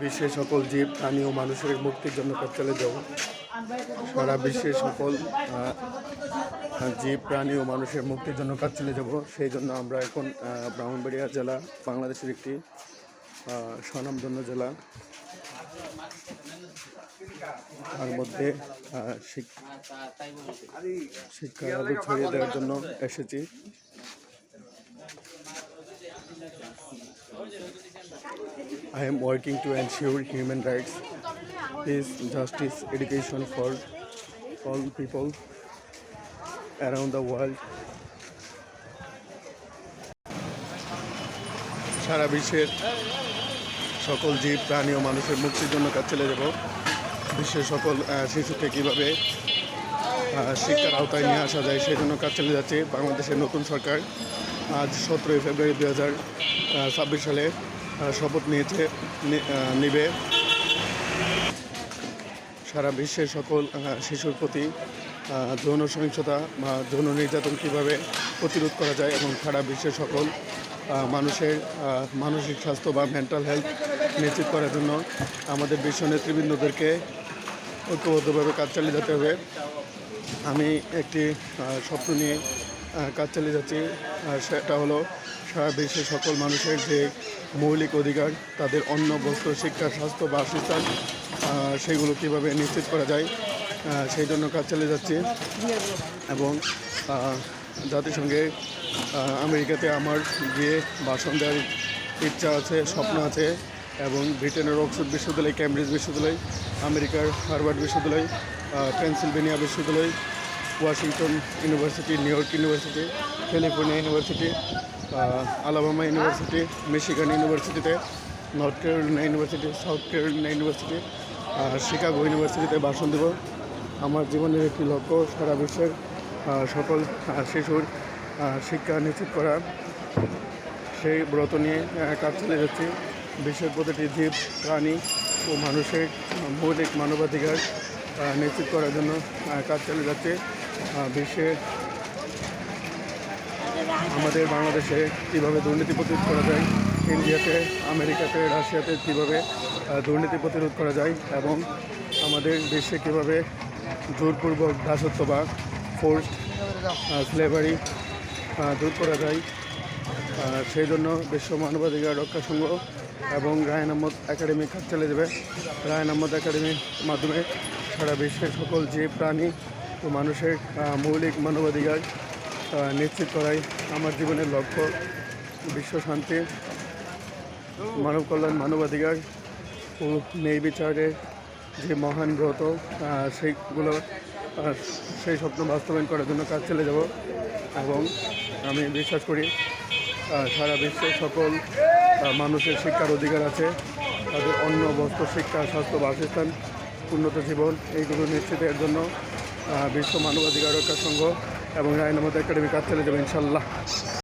বিশ্বের সকল জীব প্রাণী ও মানুষের মুক্তির জন্য কাজ চালিয়ে যাব। সারা বিশ্বের সকল জীব প্রাণী ও মানুষের মুক্তির জন্য কাজ চালিয়ে যাব। সেই জন্য আমরা এখন ব্রাহ্মণবাড়িয়া জেলা, বাংলাদেশের একটি স্বনামধন্য জেলা, তার মধ্যে শিক্ষার আলো ছড়িয়ে দেওয়ার জন্য এসেছি। I am working to ensure human rights, peace, justice, education for all people around the world. সারা বিশ্বের সকল জীব প্রাণী ও মানুষের মুক্তির জন্য কাজ চালিয়ে যাব। বিশ্বের সকল শিশুকে কীভাবে শিক্ষার আওতায় নিয়ে আসা যায় সেই জন্য কাজ চালিয়ে যাচ্ছে বাংলাদেশের নতুন সরকার। আজ 17 ফেব্রুয়ারি 2026 সালে শপথ নেবে। সারা বিশ্বের সকল শিশুর প্রতি যৌন সহিংসতা বা যৌন নির্যাতন কীভাবে প্রতিরোধ করা যায় এবং সারা বিশ্বের সকল মানুষের মানসিক স্বাস্থ্য বা মেন্টাল হেলথ নিশ্চিত করার জন্য আমাদের বিশ্ব নেতৃবৃন্দদেরকে ঐক্যবদ্ধভাবে কাজ চালিয়ে যেতে হবে। আমি একটি স্বপ্ন নিয়ে কাজ চালিয়ে যাচ্ছি, সেটা হলো সারা বিশ্বের সকল মানুষের যে মৌলিক অধিকার, তাদের অন্ন, বস্ত্র, শিক্ষা, স্বাস্থ্য, বাসস্থান, সেগুলো কীভাবে নিশ্চিত করা যায় সেই জন্য কাজ চালিয়ে যাচ্ছি। এবং জাতিসংঘে আমেরিকাতে আমার গিয়ে ভাষণ দেওয়ার ইচ্ছা আছে, স্বপ্ন আছে। এবং ব্রিটেনের অক্সফোর্ড বিশ্ববিদ্যালয়, ক্যামব্রিজ বিশ্ববিদ্যালয়, আমেরিকার হার্ভার্ড বিশ্ববিদ্যালয়, পেনসিলভেনিয়া বিশ্ববিদ্যালয়, Washington university, New York university, California university, Alabama university, Michigan ইউনিভার্সিটিতে, North Carolina university, South Carolina university, Chicago ইউনিভার্সিটিতে ভাষণ দেব। আমার জীবনের একটি লক্ষ্য সারা বিশ্বের সকল শিশুর শিক্ষা নিশ্চিত করা। সেই ব্রত নিয়ে কাজ চালিয়ে যাচ্ছি। বিশ্বের প্রতিটি জীব প্রাণী ও মানুষের মৌলিক মানবাধিকার নিশ্চিত করার জন্য কাজ চালিয়ে যাচ্ছে। বিশ্বে আমাদের বাংলাদেশে কীভাবে দুর্নীতি প্রতিরোধ করা যায়, ইন্ডিয়াতে, আমেরিকাতে, রাশিয়াতে কীভাবে দুর্নীতি প্রতিরোধ করা যায় এবং আমাদের দেশে কীভাবে জোরপূর্বক দাসত্ব বা ফোর্সড স্লেভারি দূর করা যায়, সেই জন্য বিশ্ব মানবাধিকার রক্ষা সংঘ এবং রায়ন আহমদ একাডেমি কাজ চালিয়ে যাবে। রায়ন আহমদ একাডেমির মাধ্যমে সারা বিশ্বের সকল জীব প্রাণী ও মানুষের মৌলিক মানবাধিকার নিশ্চিত করাই আমার জীবনের লক্ষ্য। বিশ্ব শান্তি, মানব কল্যাণ, মানবাধিকার ও ন্যায় বিচারের যে মহান ব্রত, সেইগুলো সেই স্বপ্ন বাস্তবায়ন করার জন্য কাজ চালিয়ে যাব। এবং আমি বিশ্বাস করি সারা বিশ্বের সকল মানুষের শিক্ষার অধিকার আছে, তাদের অন্ন, বস্ত্র, শিক্ষা, স্বাস্থ্য, বাসস্থান, উন্নত জীবন, এইগুলো নিশ্চিতের জন্য বিশ্ব মানবাধিকার রক্ষা সংঘ এবং রায়ন আহমদ একাডেমি কাজ চালিয়ে যাবে ইনশাল্লাহ।